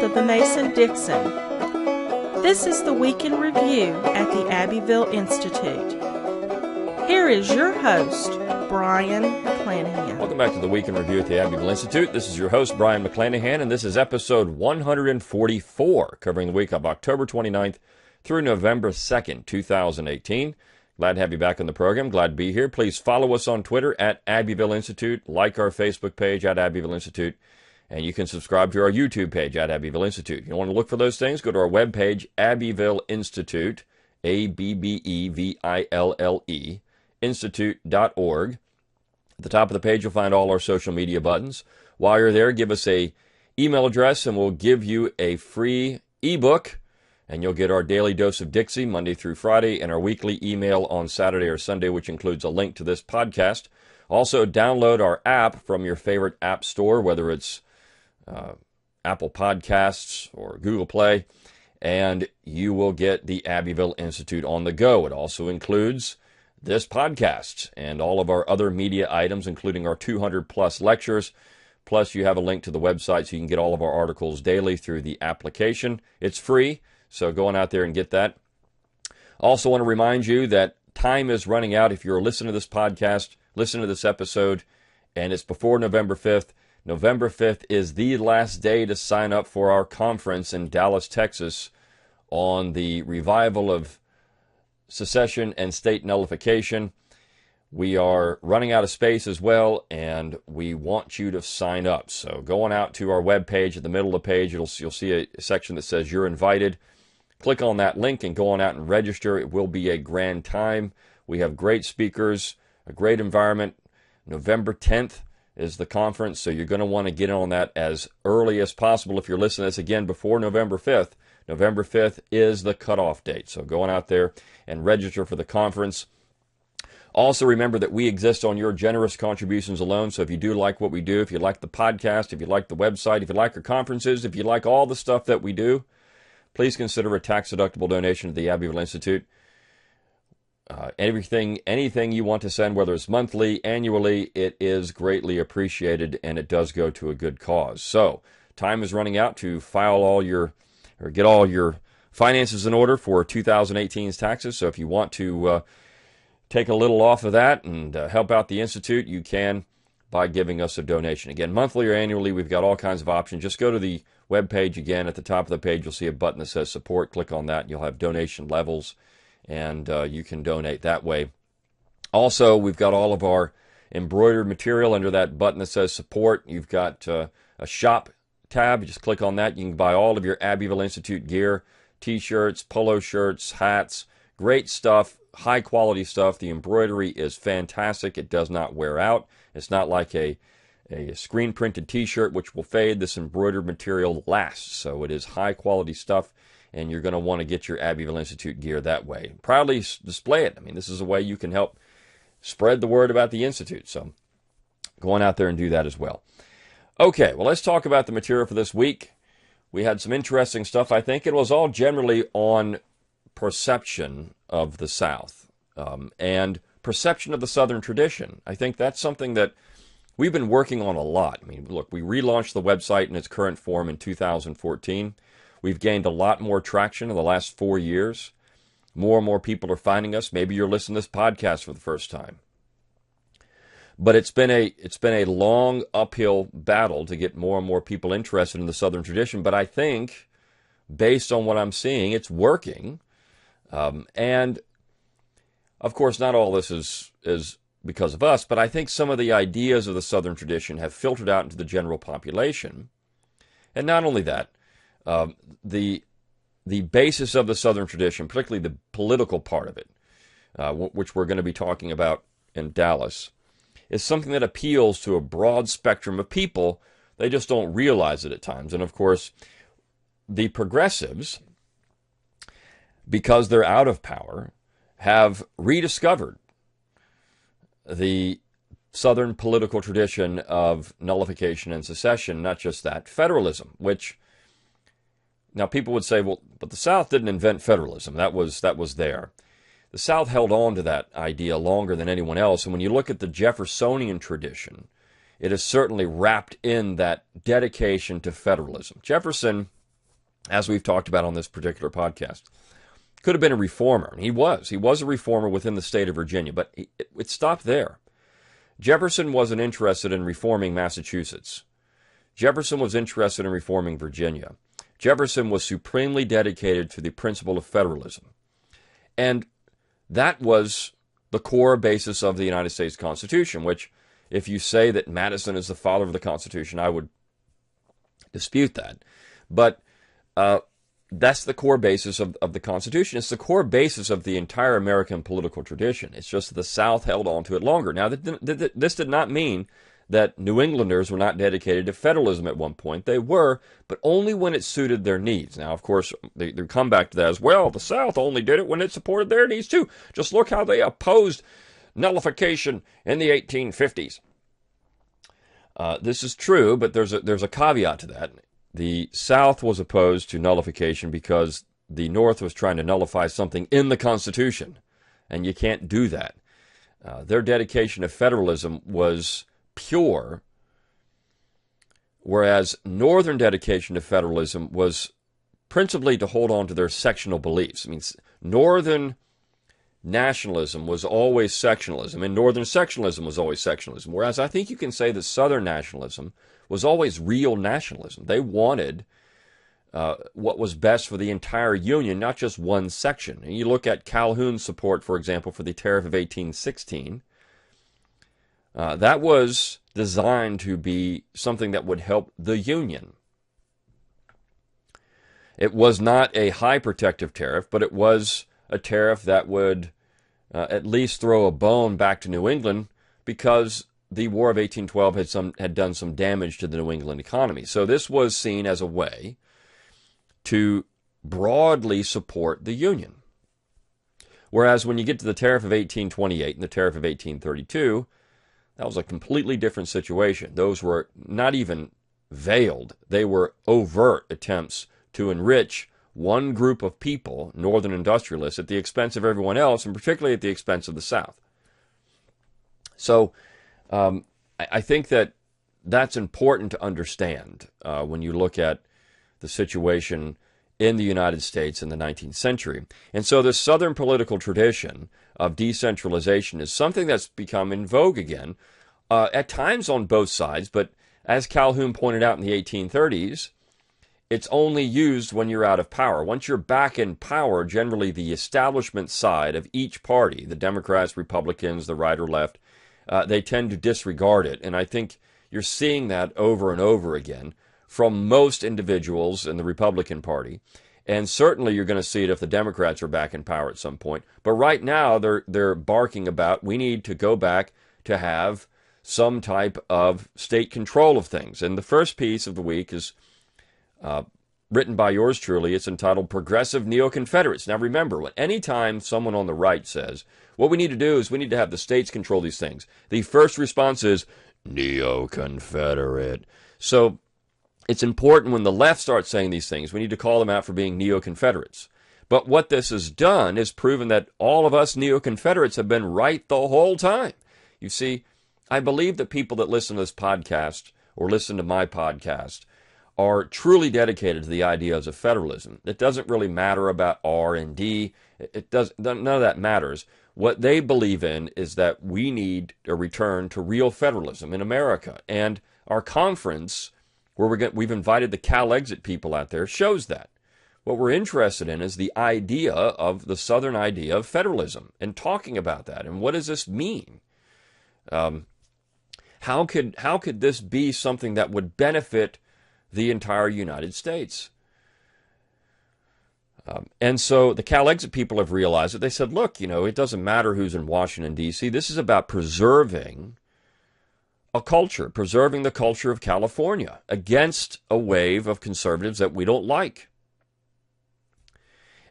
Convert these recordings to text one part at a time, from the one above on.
of the Mason-Dixon. This is the Week in Review at the Abbeville Institute. Here is your host, Brian McClanahan. Welcome back to the Week in Review at the Abbeville Institute. This is your host, Brian McClanahan, and this is episode 144, covering the week of October 29th through November 2nd, 2018. Glad to have you back on the program. Glad to be here. Please follow us on Twitter at Abbeville Institute, like our Facebook page at Abbeville Institute, and you can subscribe to our YouTube page at Abbeville Institute. If you want to look for those things, go to our webpage, Abbeville Institute, Abbeville, institute.org. At the top of the page, you'll find all our social media buttons. While you're there, give us an email address, and we'll give you a free ebook. And you'll get our daily dose of Dixie Monday through Friday and our weekly email on Saturday or Sunday, which includes a link to this podcast. Also, download our app from your favorite app store, whether it's Apple Podcasts or Google Play, and you will get the Abbeville Institute on the go. It also includes this podcast and all of our other media items, including our 200-plus lectures. Plus, you have a link to the website so you can get all of our articles daily through the application. It's free. So go on out there and get that. Also want to remind you that time is running out. If you're listening to this podcast, listen to this episode, and it's before November 5th. November 5th is the last day to sign up for our conference in Dallas, Texas, on the revival of secession and state nullification. We are running out of space as well, and we want you to sign up. So go on out to our webpage. At the middle of the page, you'll see a section that says you're invited. Click on that link and go on out and register. It will be a grand time. We have great speakers, a great environment. November 10th is the conference, so you're going to want to get on that as early as possible. If you're listening to this again before November 5th, November 5th is the cutoff date. So go on out there and register for the conference. Also, remember that we exist on your generous contributions alone. So if you do like what we do, if you like the podcast, if you like the website, if you like our conferences, if you like all the stuff that we do, please consider a tax-deductible donation to the Abbeville Institute. Anything you want to send, whether it's monthly, annually, it is greatly appreciated, and it does go to a good cause. So, time is running out to get all your finances in order for 2018's taxes. So, if you want to take a little off of that and help out the Institute, you can by giving us a donation. Again, monthly or annually, we've got all kinds of options. Just go to the webpage again. At the top of the page, you'll see a button that says support. Click on that, and you'll have donation levels, and you can donate that way. Also, we've got all of our embroidered material under that button that says support. You've got a shop tab. You just click on that. You can buy all of your Abbeville Institute gear, T-shirts, polo shirts, hats, great stuff, high-quality stuff. The embroidery is fantastic. It does not wear out. It's not like a screen-printed T-shirt, which will fade. This embroidered material lasts, so it is high-quality stuff, and you're going to want to get your Abbeville Institute gear that way. Proudly display it. I mean, this is a way you can help spread the word about the Institute, so go on out there and do that as well. Okay, well, let's talk about the material for this week. We had some interesting stuff, I think. It was all generally on perception of the South and perception of the Southern tradition. I think that's something that we've been working on a lot. I mean, look, we relaunched the website in its current form in 2014. We've gained a lot more traction in the last 4 years. More and more people are finding us. Maybe you're listening to this podcast for the first time. But it's been a long uphill battle to get more and more people interested in the Southern tradition. But I think, based on what I'm seeing, it's working. And, of course, not all this is because of us, but I think some of the ideas of the Southern tradition have filtered out into the general population. And not only that, the basis of the Southern tradition, particularly the political part of it, which we're going to be talking about in Dallas, is something that appeals to a broad spectrum of people. They just don't realize it at times. And, of course, the progressives, because they're out of power, have rediscovered the Southern political tradition of nullification and secession, not just that, federalism, which, now people would say, well, but the South didn't invent federalism. That was there. The South held on to that idea longer than anyone else, and when you look at the Jeffersonian tradition, it is certainly wrapped in that dedication to federalism. Jefferson as we've talked about on this particular podcast. Could have been a reformer, and he was. He was a reformer within the state of Virginia, but it stopped there. Jefferson wasn't interested in reforming Massachusetts. Jefferson was interested in reforming Virginia. Jefferson was supremely dedicated to the principle of federalism. And that was the core basis of the United States Constitution, which, if you say that Madison is the father of the Constitution, I would dispute that. But that's the core basis of the Constitution. It's the core basis of the entire American political tradition. It's just that the South held on to it longer. Now, this did not mean that New Englanders were not dedicated to federalism at one point. They were, but only when it suited their needs. Now, of course, they come back to that as well. The South only did it when it supported their needs, too. Just look how they opposed nullification in the 1850s. This is true, but there's a caveat to that. The South was opposed to nullification because the North was trying to nullify something in the Constitution, and you can't do that. Their dedication to federalism was pure, whereas Northern dedication to federalism was principally to hold on to their sectional beliefs. I mean, Northern nationalism was always sectionalism, and Northern sectionalism was always sectionalism, whereas I think you can say that Southern nationalism was always real nationalism. They wanted what was best for the entire Union, not just one section. And you look at Calhoun's support, for example, for the Tariff of 1816. That was designed to be something that would help the Union. It was not a high protective tariff, but it was a tariff that would at least throw a bone back to New England because the War of 1812 had done some damage to the New England economy. So this was seen as a way to broadly support the Union. Whereas when you get to the Tariff of 1828 and the Tariff of 1832, that was a completely different situation. Those were not even veiled. They were overt attempts to enrich one group of people, Northern industrialists, at the expense of everyone else, and particularly at the expense of the South. So I think that that's important to understand when you look at the situation in the United States in the 19th century. And so the Southern political tradition of decentralization is something that's become in vogue again, at times on both sides, but as Calhoun pointed out in the 1830s, it's only used when you're out of power. Once you're back in power, generally the establishment side of each party, the Democrats, Republicans, the right or left, they tend to disregard it. And I think you're seeing that over and over again from most individuals in the Republican Party. And certainly you're going to see it if the Democrats are back in power at some point. But right now they're barking about we need to go back to have some type of state control of things. And the first piece of the week is written by yours truly. It's entitled Progressive Neo-Confederates. Now remember, anytime someone on the right says, what we need to do is we need to have the states control these things, the first response is neo-Confederate. So it's important when the left starts saying these things, we need to call them out for being neo-Confederates. But what this has done is proven that all of us neo-Confederates have been right the whole time. You see, I believe that people that listen to this podcast or listen to my podcast are truly dedicated to the ideas of federalism. It doesn't really matter about R and D. None of that matters. What they believe in is that we need a return to real federalism in America. And our conference, where we've invited the Cal Exit people out there, shows that. What we're interested in is the idea of the Southern idea of federalism and talking about that. And what does this mean? How could this be something that would benefit the entire United States? And so the Cal Exit people have realized it. They said, look, it doesn't matter who's in Washington, D.C. This is about preserving a culture, preserving the culture of California against a wave of conservatives that we don't like.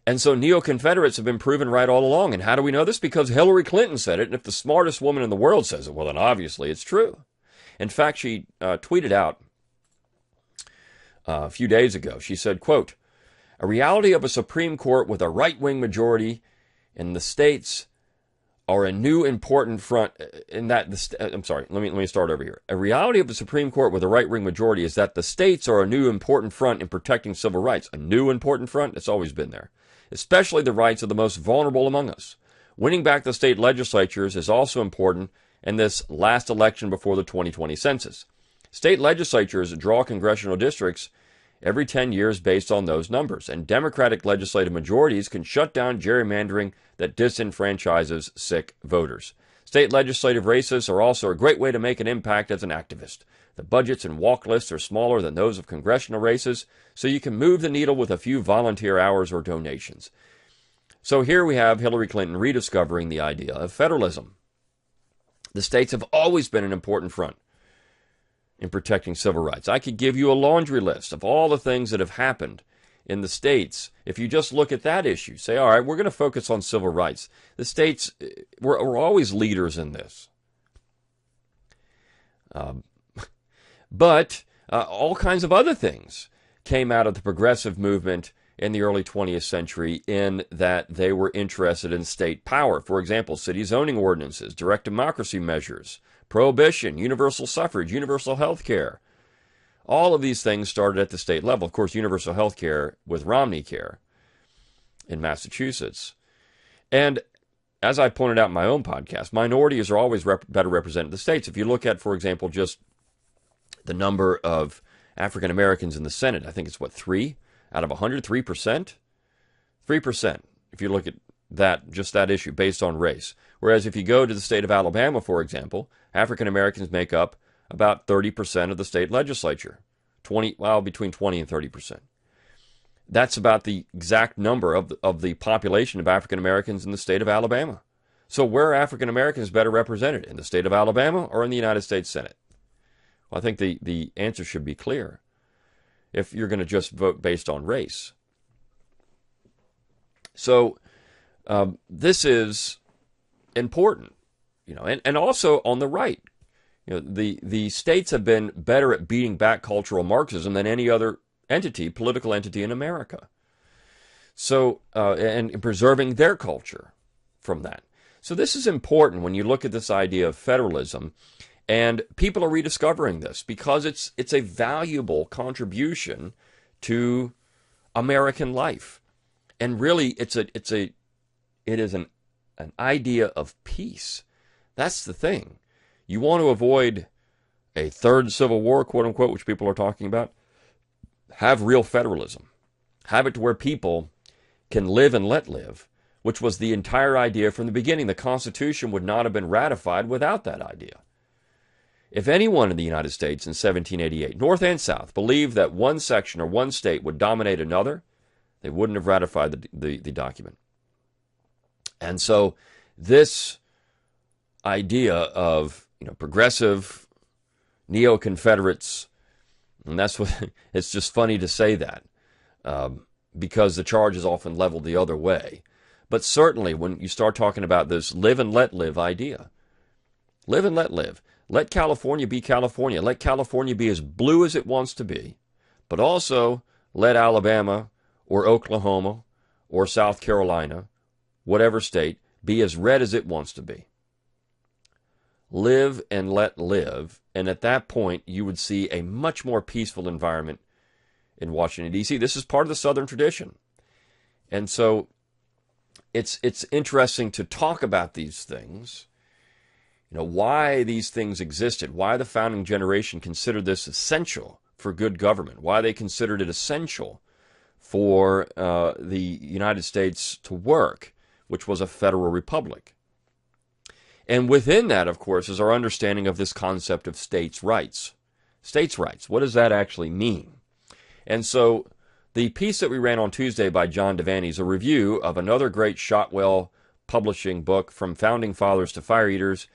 And so neo-Confederates have been proven right all along. And how do we know this? Because Hillary Clinton said it. And if the smartest woman in the world says it, well, then obviously it's true. In fact, she tweeted out a few days ago, she said, quote, a reality of a Supreme Court with a right-wing majority in the states are a new important front in that I'm sorry, let me start over here. A reality of the Supreme Court with a right-wing majority is that the states are a new important front in protecting civil rights. A new important front? It's always been there. Especially the rights of the most vulnerable among us. Winning back the state legislatures is also important in this last election before the 2020 census. State legislatures draw congressional districts every 10 years based on those numbers, and Democratic legislative majorities can shut down gerrymandering that disenfranchises sick voters. State legislative races are also a great way to make an impact as an activist. The budgets and walk lists are smaller than those of congressional races, so you can move the needle with a few volunteer hours or donations. So here we have Hillary Clinton rediscovering the idea of federalism. The states have always been an important front in protecting civil rights. I could give you a laundry list of all the things that have happened in the states. If you just look at that issue, say, all right, we're going to focus on civil rights. The states were always leaders in this. But all kinds of other things came out of the progressive movement in the early 20th century in that they were interested in state power. For example, city zoning ordinances, direct democracy measures, prohibition, universal suffrage, universal health care. All of these things started at the state level. Of course, universal health care with Romney Care in Massachusetts. And as I pointed out in my own podcast, minorities are always better represented in the states. If you look at, for example, just the number of African Americans in the Senate, I think it's 3 out of 100, 3%? 3%, if you look at that, just that issue based on race. Whereas if you go to the state of Alabama, for example, African Americans make up about 30% of the state legislature. Between 20 and 30%. That's about the exact number of the population of African Americans in the state of Alabama. So where are African Americans better represented? In the state of Alabama or in the United States Senate? Well, I think the answer should be clear if you're going to just vote based on race. So this is important, and also on the right. The states have been better at beating back cultural Marxism than any other political entity in America. So, and preserving their culture from that. So this is important when you look at this idea of federalism, and people are rediscovering this because it's a valuable contribution to American life, and really it is an idea of peace. That's the thing. You want to avoid a third civil war, quote unquote, which people are talking about. Have real federalism. Have it to where people can live and let live, which was the entire idea from the beginning. The Constitution would not have been ratified without that idea. If anyone in the United States in 1788, North and South, believed that one section or one state would dominate another, they wouldn't have ratified the document. And so this idea of progressive neo-Confederates, and that's what it's just funny to say that because the charge is often leveled the other way. But certainly when you start talking about this live and let live idea, live and let live. Let California be California. Let California be as blue as it wants to be, but also let Alabama or Oklahoma or South Carolina, whatever state, be as red as it wants to be. Live and let live, and at that point you would see a much more peaceful environment in Washington, D.C. This is part of the Southern tradition. And so it's interesting to talk about these things, why these things existed, why the founding generation considered this essential for good government, why they considered it essential for the United States to work, which was a federal republic. And within that, of course, is our understanding of this concept of states' rights. States' rights, what does that actually mean? And so the piece that we ran on Tuesday by John Devaney is a review of another great Shotwell Publishing book, From Founding Fathers to Fire Eaters.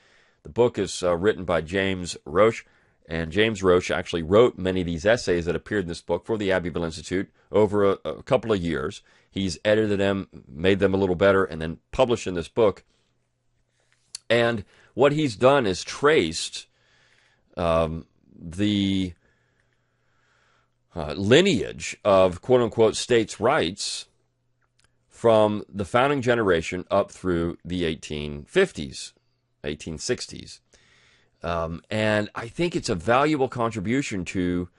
The book is written by James Roche, and James Roche actually wrote many of these essays that appeared in this book for the Abbeville Institute over a couple of years. He's edited them, made them a little better, and then published in this book. And what he's done is traced the lineage of quote-unquote states' rights from the founding generation up through the 1850s, 1860s. And I think it's a valuable contribution to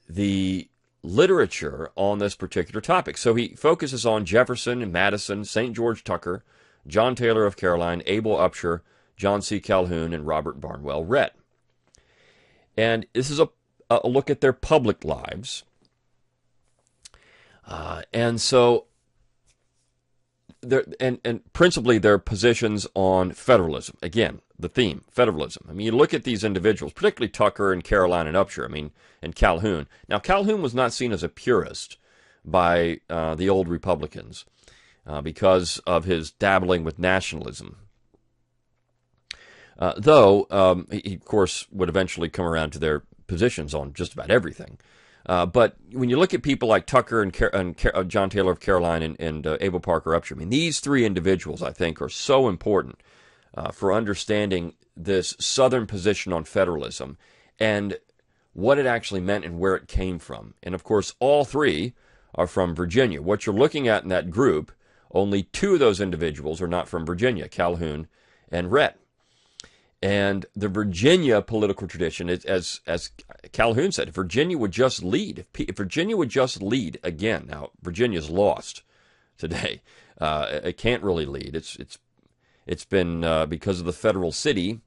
the literature on this particular topic. So he focuses on Jefferson and Madison, St. George Tucker, John Taylor of Caroline, Abel Upshur, John C. Calhoun, and Robert Barnwell Rhett. And this is a look at their public lives. And so, and principally their positions on federalism. Again, the theme, federalism. I mean, you look at these individuals, particularly Tucker and Caroline and Upshur, and Calhoun. Now, Calhoun was not seen as a purist by the old Republicans because of his dabbling with nationalism. Though he, of course, would eventually come around to their positions on just about everything. But when you look at people like Tucker and John Taylor of Caroline and Abel Parker Upshur, these three individuals, I think, are so important for understanding this Southern position on federalism and what it actually meant and where it came from. And, of course, all three are from Virginia. What you're looking at in that group, only two of those individuals are not from Virginia, Calhoun and Rhett. And the Virginia political tradition, as Calhoun said, if Virginia would just lead, if Virginia would just lead again. Now Virginia's lost today; it can't really lead. It's been because of the federal city.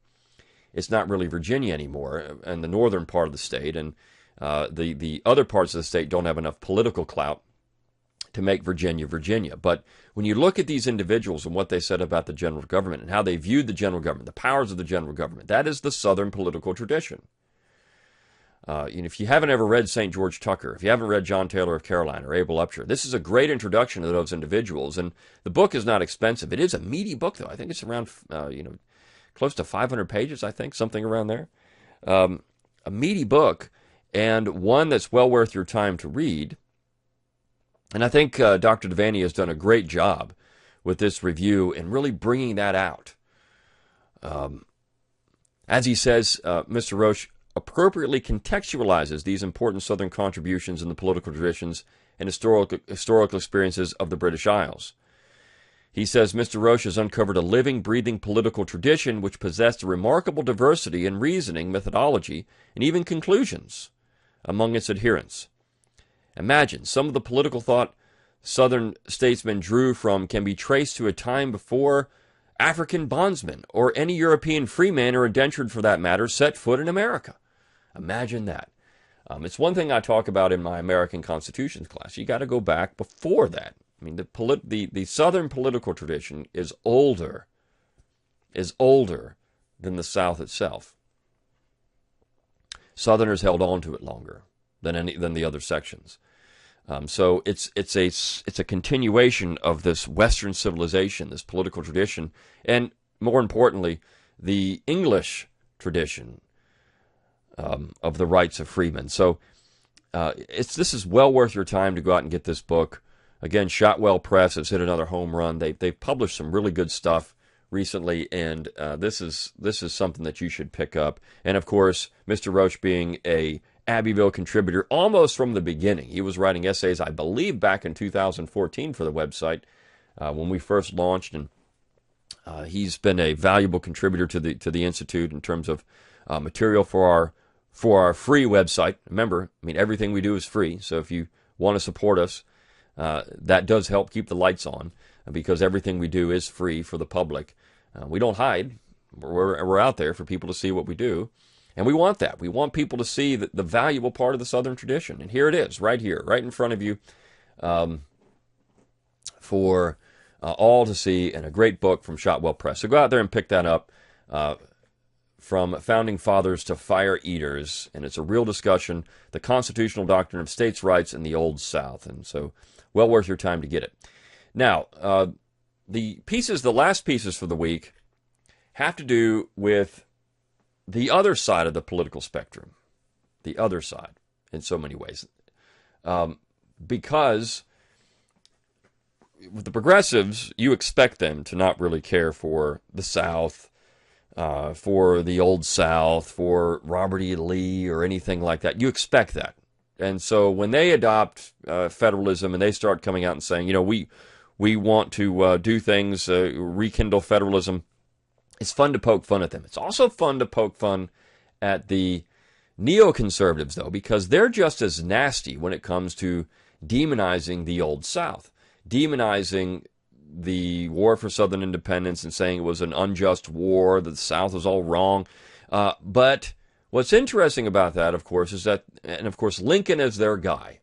It's not really Virginia anymore, and the northern part of the state, and the other parts of the state don't have enough political clout to make Virginia Virginia. But when you look at these individuals and what they said about the general government and how they viewed the general government, the powers of the general government, that is the Southern political tradition. If you haven't ever read St. George Tucker, if you haven't read John Taylor of Caroline or Abel Upshur, this is a great introduction to those individuals. And the book is not expensive. It is a meaty book, though. I think it's around, close to 500 pages, I think, something around there. A meaty book, and one that's well worth your time to read. And I think Dr. Devaney has done a great job with this review and really bringing that out. As he says, Mr. Roche appropriately contextualizes these important Southern contributions in the political traditions and historical experiences of the British Isles. He says Mr. Roche has uncovered a living, breathing political tradition which possessed a remarkable diversity in reasoning, methodology, and even conclusions among its adherents. Imagine, some of the political thought Southern statesmen drew from can be traced to a time before African bondsmen or any European freeman or indentured for that matter set foot in America. Imagine that. It's one thing I talk about in my American Constitutions class. You got to go back before that. The Southern political tradition is older than the South itself. Southerners held on to it longer than the other sections. So it's a continuation of this Western civilization, this political tradition, and more importantly, the English tradition of the rights of freemen. So this is well worth your time to go out and get this book. Again, Shotwell Press has hit another home run. They've published some really good stuff recently, and this is something that you should pick up. And of course, Mr. Roche being a Abbeville contributor almost from the beginning. He was writing essays, I believe, back in 2014 for the website when we first launched, and he's been a valuable contributor to the Institute in terms of material for our free website. Remember, everything we do is free, so if you want to support us, that does help keep the lights on because everything we do is free for the public. We don't hide. We're out there for people to see what we do. And we want that. We want people to see the valuable part of the Southern tradition. And here it is, right here, right in front of you, for all to see, and a great book from Shotwell Press. So go out there and pick that up, From Founding Fathers to Fire Eaters. And it's a real discussion, the constitutional doctrine of states' rights in the Old South. And so well worth your time to get it. Now, the last pieces for the week have to do with the other side of the political spectrum, the other side, in so many ways. Because with the progressives, you expect them to not really care for the South, for the Old South, for Robert E. Lee, or anything like that. You expect that. And so when they adopt federalism and they start coming out and saying, we want to do things, rekindle federalism. It's fun to poke fun at them. It's also fun to poke fun at the neoconservatives, though, because they're just as nasty when it comes to demonizing the Old South, demonizing the war for Southern independence and saying it was an unjust war, that the South was all wrong. But what's interesting about that, of course, is that, and of course, Lincoln is their guy.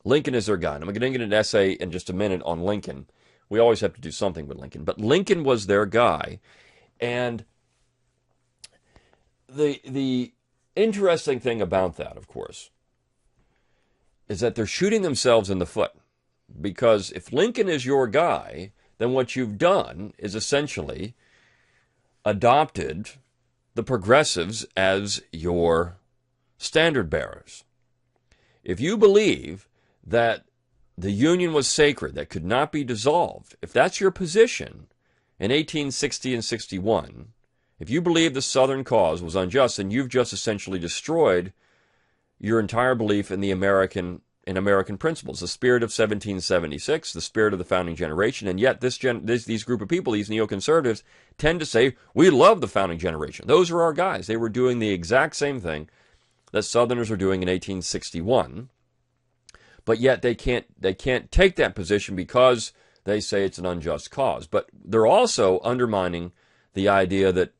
Lincoln is their guy. And I'm going to get an essay in just a minute on Lincoln. We always have to do something with Lincoln. But Lincoln was their guy. And the interesting thing about that, of course, is that they're shooting themselves in the foot. Because if Lincoln is your guy, then what you've done is essentially adopted the progressives as your standard bearers. If you believe that the Union was sacred, that could not be dissolved, if that's your position in 1860 and 61, if you believe the Southern cause was unjust, then you've just essentially destroyed your entire belief in the American principles, the spirit of 1776, the spirit of the founding generation. And yet these group of people, these neoconservatives, tend to say, we love the founding generation. Those are our guys. They were doing the exact same thing that Southerners were doing in 1861. But yet they can't take that position because they say it's an unjust cause. But they're also undermining the idea that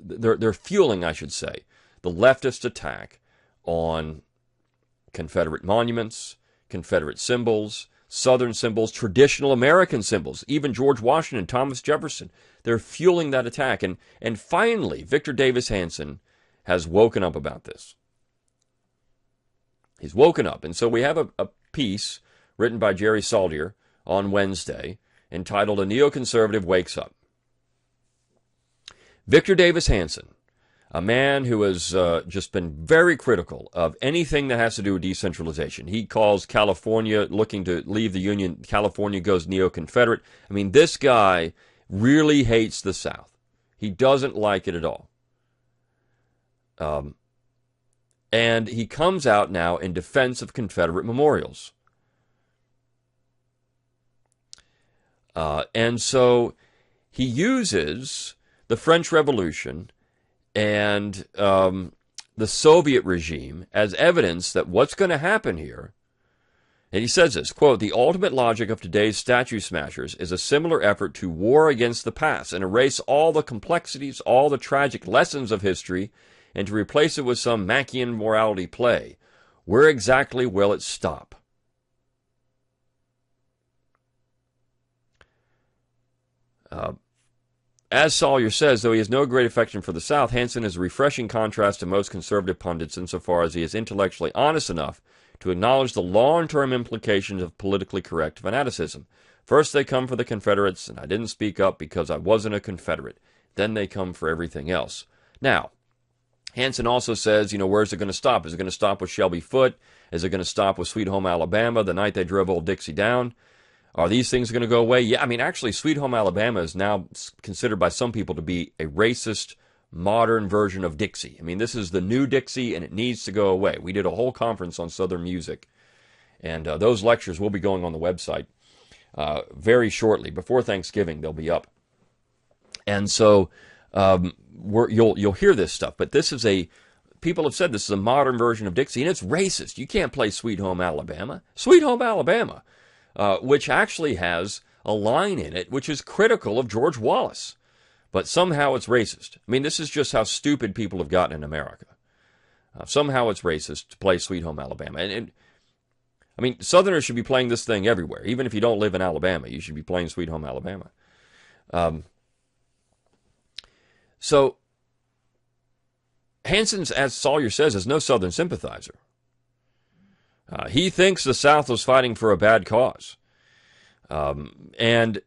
they're fueling, I should say, the leftist attack on Confederate monuments, Confederate symbols, Southern symbols, traditional American symbols, even George Washington, Thomas Jefferson. They're fueling that attack. And finally, Victor Davis Hanson has woken up about this. He's woken up. And so we have a piece written by Jerry Saldier on Wednesday entitled A Neoconservative Wakes Up. Victor Davis Hanson, a man who has just been very critical of anything that has to do with decentralization. He calls California looking to leave the Union. California goes neo-Confederate. I mean, this guy really hates the South. He doesn't like it at all. And he comes out now in defense of Confederate memorials. And so he uses the French Revolution and the Soviet regime as evidence that what's going to happen here. And he says this, quote, the ultimate logic of today's statue smashers is a similar effort to war against the past and erase all the complexities, all the tragic lessons of history, and to replace it with some Machian morality play. Where exactly will it stop? As Salyer says, though he has no great affection for the South, Hanson is a refreshing contrast to most conservative pundits insofar as he is intellectually honest enough to acknowledge the long-term implications of politically correct fanaticism. First they come for the Confederates, and I didn't speak up because I wasn't a Confederate. Then they come for everything else. Now, Hanson also says, where's it going to stop? Is it going to stop with Shelby Foote? Is it going to stop with Sweet Home Alabama, the night they drove old Dixie down? Are these things going to go away? Yeah, I mean, actually, Sweet Home Alabama is now considered by some people to be a racist, modern version of Dixie. I mean, this is the new Dixie, and it needs to go away. We did a whole conference on Southern music, and those lectures will be going on the website very shortly. Before Thanksgiving, they'll be up. And so you'll hear this stuff, but this is people have said this is a modern version of Dixie, and it's racist. You can't play Sweet Home Alabama. Sweet Home Alabama. Which actually has a line in it which is critical of George Wallace. But somehow it's racist. I mean, this is just how stupid people have gotten in America. Somehow it's racist to play Sweet Home Alabama. And I mean, Southerners should be playing this thing everywhere. Even if you don't live in Alabama, you should be playing Sweet Home Alabama. So, Hanson, as Salyer says, is no Southern sympathizer. He thinks the South was fighting for a bad cause. And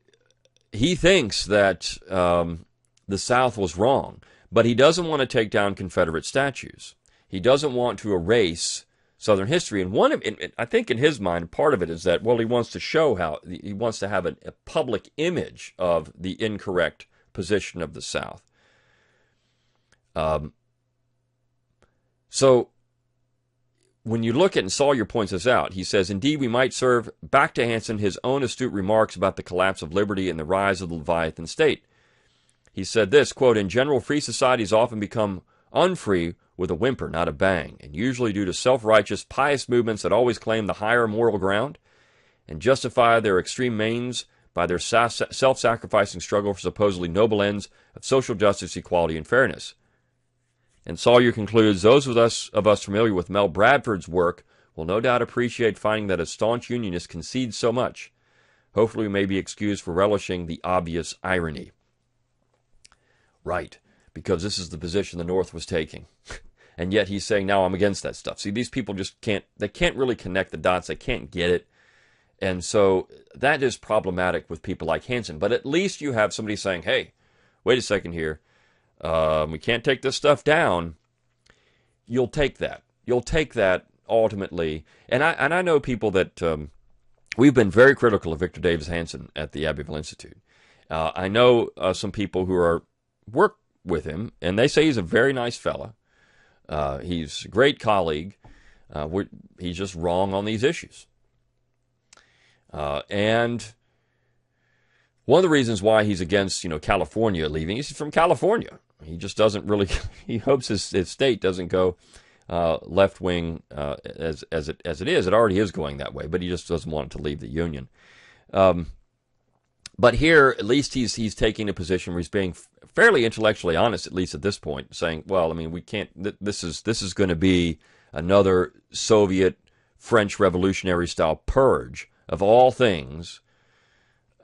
he thinks that the South was wrong. But he doesn't want to take down Confederate statues. He doesn't want to erase Southern history. And I think in his mind, part of it is that, well, he wants to show how, he wants to have a public image of the incorrect position of the South. So when you look at, and Sawyer points this out, he says, indeed, we might serve back to Hansen his own astute remarks about the collapse of liberty and the rise of the Leviathan state. He said this, quote, in general, free societies often become unfree with a whimper, not a bang, and usually due to self-righteous, pious movements that always claim the higher moral ground and justify their extreme means by their self-sacrificing struggle for supposedly noble ends of social justice, equality, and fairness. And Sawyer concludes, those of us familiar with Mel Bradford's work will no doubt appreciate finding that a staunch unionist concedes so much. Hopefully we may be excused for relishing the obvious irony. Right, because this is the position the North was taking. And yet he's saying, now I'm against that stuff. See, these people just can't really connect the dots. They can't get it. And so that is problematic with people like Hansen. But at least you have somebody saying, hey, wait a second here. We can't take this stuff down. You'll take that. You'll take that ultimately. And I know people that we've been very critical of Victor Davis Hansen at the Abbeville Institute. I know some people who work with him, and they say he's a very nice fella. He's a great colleague. He's just wrong on these issues. And one of the reasons why he's against, California leaving, he's from California. He just doesn't really, he hopes his state doesn't go left-wing as it is. It already is going that way, but he just doesn't want it to leave the Union. But here, at least he's taking a position where he's being fairly intellectually honest, at least at this point, saying, well, I mean, we can't, this is going to be another Soviet, French revolutionary-style purge of all things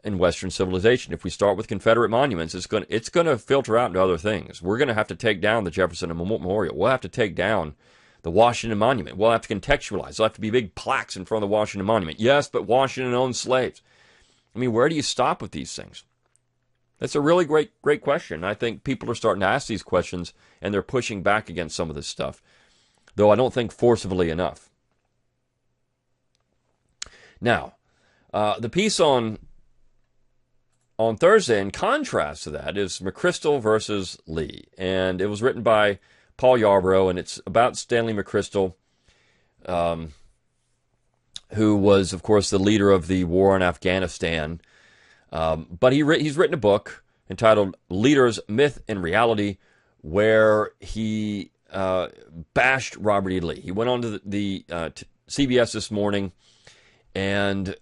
in Western civilization. If we start with Confederate monuments, it's going to filter out into other things. We're going to have to take down the Jefferson Memorial. We'll have to take down the Washington Monument. We'll have to contextualize. There'll have to be big plaques in front of the Washington Monument. Yes, but Washington owned slaves. I mean, where do you stop with these things? That's a really great question. I think people are starting to ask these questions, and they're pushing back against some of this stuff, though I don't think forcibly enough. Now, the piece on Thursday, in contrast to that, is McChrystal versus Lee. And it was written by Paul Yarbrough, and it's about Stanley McChrystal, who was, of course, the leader of the war in Afghanistan. But he's written a book entitled Leaders, Myth, and Reality, where he bashed Robert E. Lee. He went on to the CBS this morning, and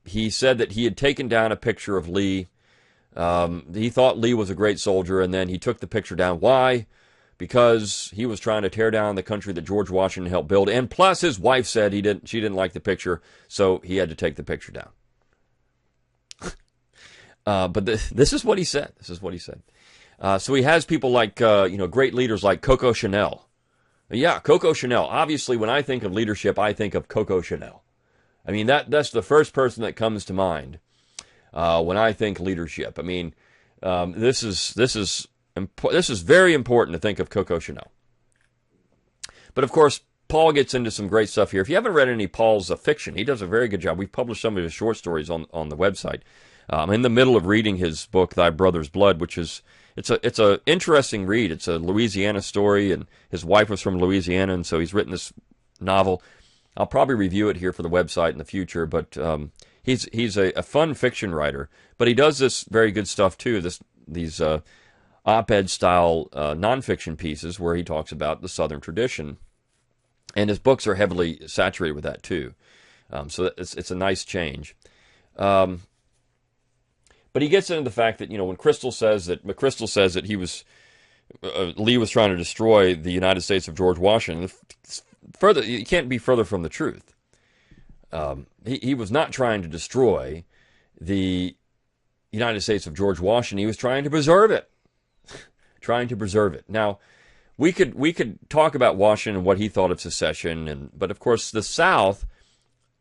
he said that he had taken down a picture of Lee. He thought Lee was a great soldier, and then he took the picture down. Why? Because he was trying to tear down the country that George Washington helped build, and plus his wife said she didn't like the picture, so he had to take the picture down. But this is what he said. This is what he said. So he has people like great leaders like Coco Chanel. Yeah, Coco Chanel. Obviously, when I think of leadership, I think of Coco Chanel. I mean, that's the first person that comes to mind when I think leadership. I mean, this is very important to think of Coco Chanel. But of course, Paul gets into some great stuff here. If you haven't read any Paul's fiction, he does a very good job. We've published some of his short stories on the website. I'm in the middle of reading his book, Thy Brother's Blood, which is it's a interesting read. It's a Louisiana story, and his wife was from Louisiana, and so he's written this novel. I'll probably review it here for the website in the future, but he's a fun fiction writer. But he does this very good stuff too. These op-ed style nonfiction pieces where he talks about the Southern tradition, and his books are heavily saturated with that too. So it's a nice change. But he gets into the fact that, when McChrystal says that Lee was trying to destroy the United States of George Washington, you can't be further from the truth. He was not trying to destroy the United States of George Washington. He was trying to preserve it. Now, we could talk about Washington and what he thought of secession, but of course the South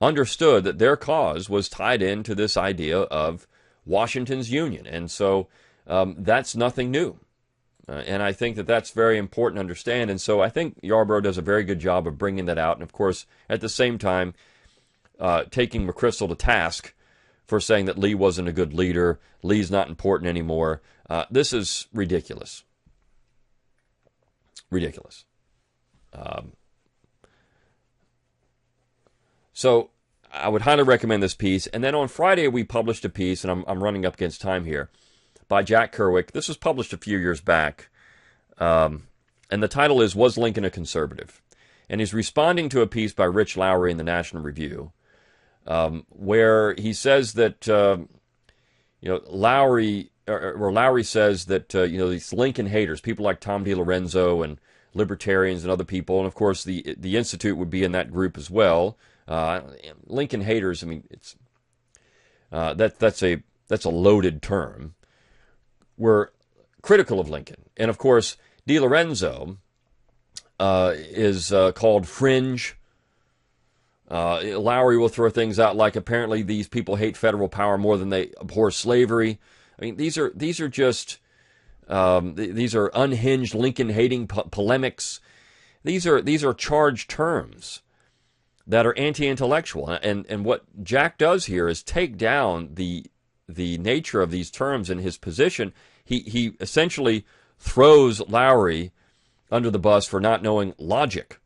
understood that their cause was tied into this idea of Washington's Union, and so that's nothing new. And I think that that's very important to understand, and so I think Yarbrough does a very good job of bringing that out, and of course, at the same time, taking McChrystal to task for saying that Lee wasn't a good leader, Lee's not important anymore. This is ridiculous. Ridiculous. So I would highly recommend this piece. And then on Friday, we published a piece, and I'm running up against time here, by Jack Kerwick. This was published a few years back. And the title is, Was Lincoln a Conservative? And he's responding to a piece by Rich Lowry in the National Review, where he says that, Lowry says that, these Lincoln haters, people like Tom DiLorenzo and libertarians and other people, and of course the Institute would be in that group as well. Lincoln haters, I mean, it's that's a loaded term. We're critical of Lincoln, and of course DiLorenzo is called fringe. Lowry will throw things out like apparently these people hate federal power more than they abhor slavery. I mean, these are just these are unhinged Lincoln-hating polemics. These are charged terms that are anti-intellectual, and what Jack does here is take down the nature of these terms in his position. He essentially throws Lowry under the bus for not knowing logic.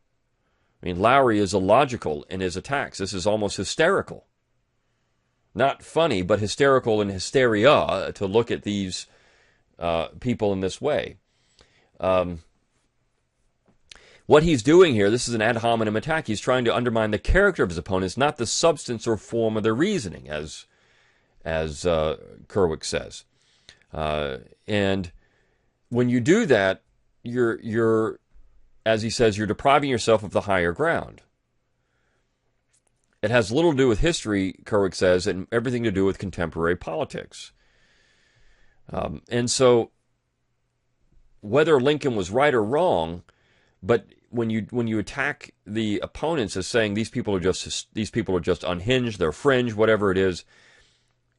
I mean, Lowry is illogical in his attacks. This is almost hysterical. Not funny, but hysterical and hysteria to look at these people in this way. What he's doing here, this is an ad hominem attack. He's trying to undermine the character of his opponents, not the substance or form of their reasoning, as Kerwick says. And when you do that, you're, as he says, you're depriving yourself of the higher ground. It has little to do with history, Kerwick says, and everything to do with contemporary politics. And so, whether Lincoln was right or wrong, but when you attack the opponents as saying these people are just unhinged, they're fringe, whatever it is,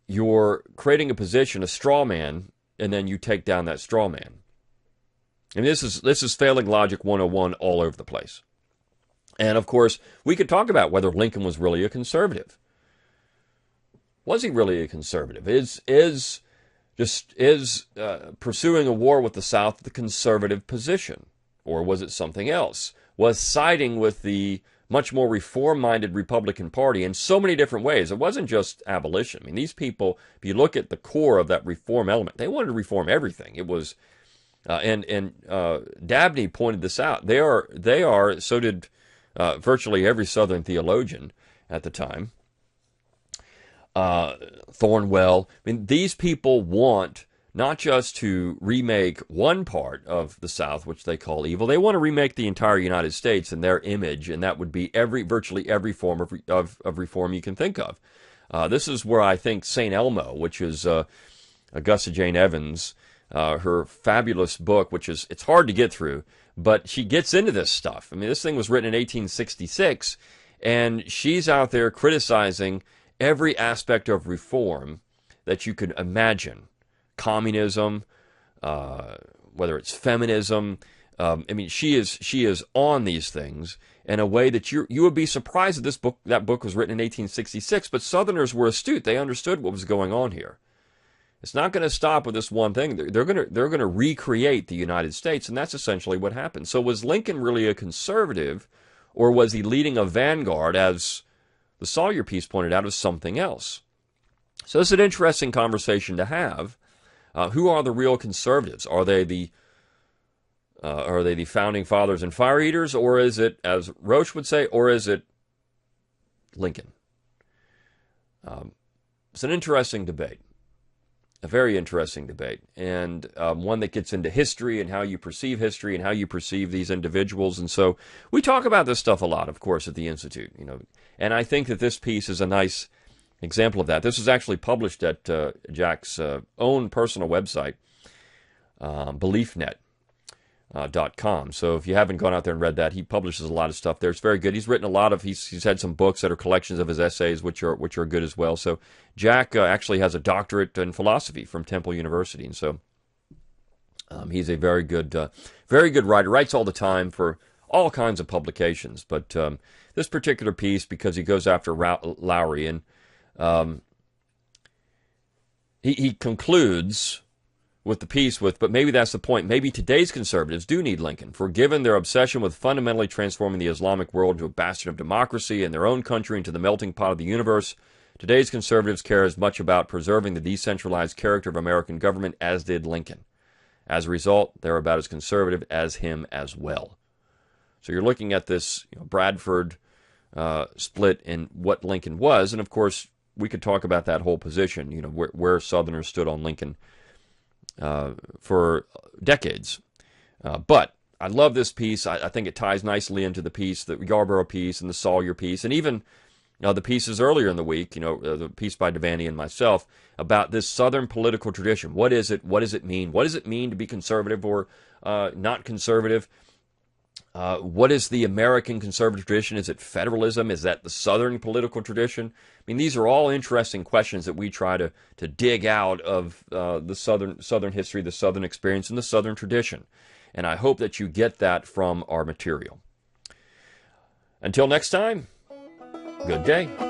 you're creating a position, a straw man, and then you take down that straw man. And this is failing logic 101 all over the place. And of course, we could talk about whether Lincoln was really a conservative. Was he really a conservative? Is pursuing a war with the South the conservative position? Or was it something else? Was siding with the much more reform-minded Republican Party in so many different ways? It wasn't just abolition. I mean, these people, if you look at the core of that reform element, they wanted to reform everything. It was, and Dabney pointed this out. They are. So did virtually every Southern theologian at the time. Thornwell. I mean, these people want not just to remake one part of the South, which they call evil. They want to remake the entire United States in their image, and that would be virtually every form of reform you can think of. This is where I think St. Elmo, which is Augusta Jane Evans, her fabulous book, it's hard to get through, but she gets into this stuff. I mean, this thing was written in 1866, and she's out there criticizing every aspect of reform that you could imagine. Communism, whether it's feminism. I mean, she is on these things in a way that you would be surprised that book was written in 1866. But Southerners were astute; they understood what was going on here. It's not going to stop with this one thing. They're going to recreate the United States, and that's essentially what happened. So, was Lincoln really a conservative, or was he leading a vanguard, as the Sawyer piece pointed out, as something else? So, it's an interesting conversation to have. Who are the real conservatives? Are they the founding fathers and fire eaters, or is it, as Roche would say, or is it Lincoln? It's an interesting debate, a very interesting debate, and one that gets into history and how you perceive history and how you perceive these individuals. And so we talk about this stuff a lot, of course, at the Institute. And I think that this piece is a nice example of that. This was actually published at Jack's own personal website, beliefnet.com. So if you haven't gone out there and read that, he publishes a lot of stuff there. It's very good. He's written he's had some books that are collections of his essays, which are good as well. So Jack actually has a doctorate in philosophy from Temple University, and so he's a very good writer. Writes all the time for all kinds of publications, but this particular piece, because he goes after Lowry, and he concludes with the piece with, but maybe that's the point. Maybe today's conservatives do need Lincoln, for given their obsession with fundamentally transforming the Islamic world into a bastion of democracy and their own country into the melting pot of the universe, today's conservatives care as much about preserving the decentralized character of American government as did Lincoln. As a result, they're about as conservative as him as well. So you're looking at this Bradford split in what Lincoln was, and of course we could talk about that whole position, where Southerners stood on Lincoln for decades. But I love this piece. I think it ties nicely into the piece, the Yarborough piece and the Sawyer piece, and even the pieces earlier in the week, the piece by Devaney and myself about this Southern political tradition. What is it? What does it mean? What does it mean to be conservative or not conservative? What is the American conservative tradition? Is it federalism? Is that the Southern political tradition? I mean, these are all interesting questions that we try to dig out of the Southern history, the Southern experience, and the Southern tradition. And I hope that you get that from our material. Until next time, good day.